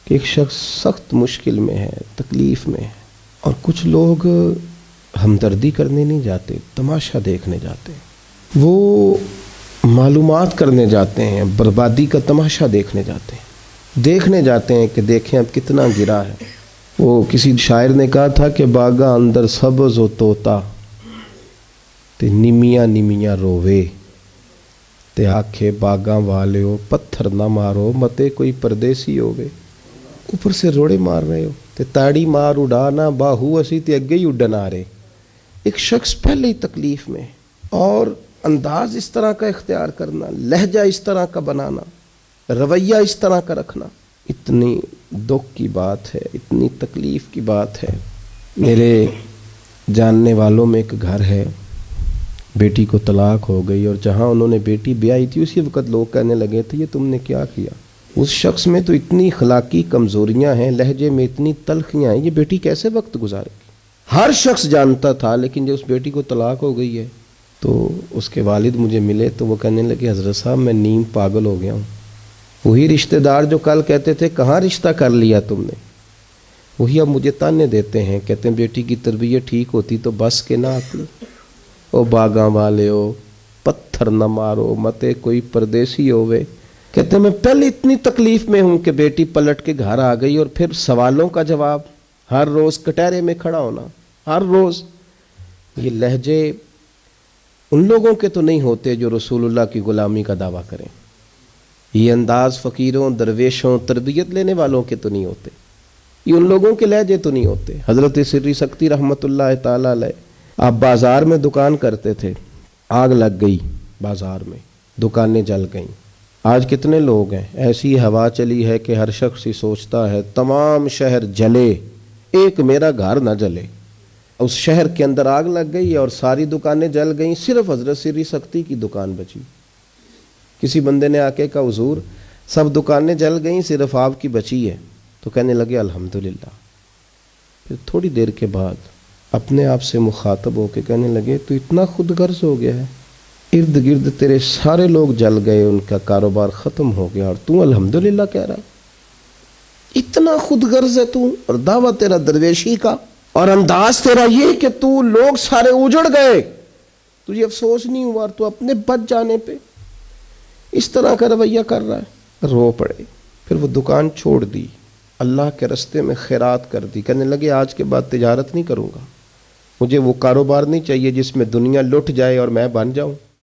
کہ ایک شخص سخت مشکل میں ہے، تکلیف میں ہے، اور کچھ لوگ ہمدردی کرنے نہیں جاتے، تماشا دیکھنے جاتے ہیں، وہ معلومات کرنے جاتے ہیں، بربادی کا تماشا دیکھنے جاتے ہیں کہ دیکھیں اب کتنا گرا ہے۔ وہ کسی شاعر نے کہا تھا کہ باغاں اندر سبز و طوطا تے نمیاں نمیاں رووے تے آکھے باغاں والیو پتھر نہ مارو متے کوئی پردیسی ہووے۔ اوپر سے روڑے مار رہے ہو تے تاڑی مار اڑانا باہو اسی تے اگے ہی اڈن آ رہے۔ ایک شخص پہلے ہی تکلیف میں اور انداز اس طرح کا اختیار کرنا، لہجہ اس طرح کا بنانا، رویہ اس طرح کا رکھنا، اتنی دکھ کی بات ہے، اتنی تکلیف کی بات ہے۔ میرے جاننے والوں میں ایک گھر ہے، بیٹی کو طلاق ہو گئی، اور جہاں انہوں نے بیٹی بیائی تھی اسی وقت لوگ کہنے لگے تھے یہ تم نے کیا کیا؟ اس شخص میں تو اتنی اخلاقی کمزوریاں ہیں، لہجے میں اتنی تلخیاں ہیں، یہ بیٹی کیسے وقت گزارے گی؟ ہر شخص جانتا تھا، لیکن جب اس بیٹی کو طلاق ہو گئی ہے تو اس کے والد مجھے ملے تو وہ کہنے لگے حضرت صاحب میں نیم پاگل ہو گیا ہوں۔ وہی رشتہ دار جو کل کہتے تھے کہاں رشتہ کر لیا تم نے، وہی اب مجھے تانے دیتے ہیں، کہتے ہیں بیٹی کی تربیت ٹھیک ہوتی تو بس کے نہ آتی۔ او باغاں والے ہو پتھر نہ مارو متے کوئی پردیسی ہووے۔ کہتے ہیں میں پہلے اتنی تکلیف میں ہوں کہ بیٹی پلٹ کے گھر آ گئی، اور پھر سوالوں کا جواب، ہر روز کٹہرے میں کھڑا ہونا، ہر روز۔ یہ لہجے ان لوگوں کے تو نہیں ہوتے جو رسول اللہ کی غلامی کا دعویٰ کریں، یہ انداز فقیروں، درویشوں، تربیت لینے والوں کے تو نہیں ہوتے، یہ ان لوگوں کے لہجے تو نہیں ہوتے۔ حضرت سری سکتی رحمت اللہ تعالی علیہ، آپ بازار میں دکان کرتے تھے، آگ لگ گئی بازار میں، دکانیں جل گئیں۔ آج کتنے لوگ ہیں، ایسی ہوا چلی ہے کہ ہر شخص ہی سوچتا ہے تمام شہر جلے، ایک میرا گھر نہ جلے۔ اس شہر کے اندر آگ لگ گئی اور ساری دکانیں جل گئیں، صرف حضرت سری سکتی کی دکان بچی۔ کسی بندے نے آ کے کہا حضور سب دکانیں جل گئیں صرف آپ کی بچی ہے، تو کہنے لگے الحمدللہ۔ پھر تھوڑی دیر کے بعد اپنے آپ سے مخاطب ہو کے کہنے لگے تو اتنا خود غرض ہو گیا ہے، ارد گرد تیرے سارے لوگ جل گئے، ان کا کاروبار ختم ہو گیا، اور تو الحمدللہ کہہ رہا، اتنا خود غرض ہے تو، اور دعویٰ تیرا درویشی کا، اور انداز تیرا یہ کہ تو لوگ سارے اجڑ گئے، تجھے افسوس نہیں ہوا، اور تو اپنے بچ جانے پہ اس طرح کا رویہ کر رہا ہے۔ رو پڑے، پھر وہ دکان چھوڑ دی، اللہ کے رستے میں خیرات کر دی، کہنے لگے آج کے بعد تجارت نہیں کروں گا، مجھے وہ کاروبار نہیں چاہیے جس میں دنیا لٹ جائے اور میں بن جاؤں۔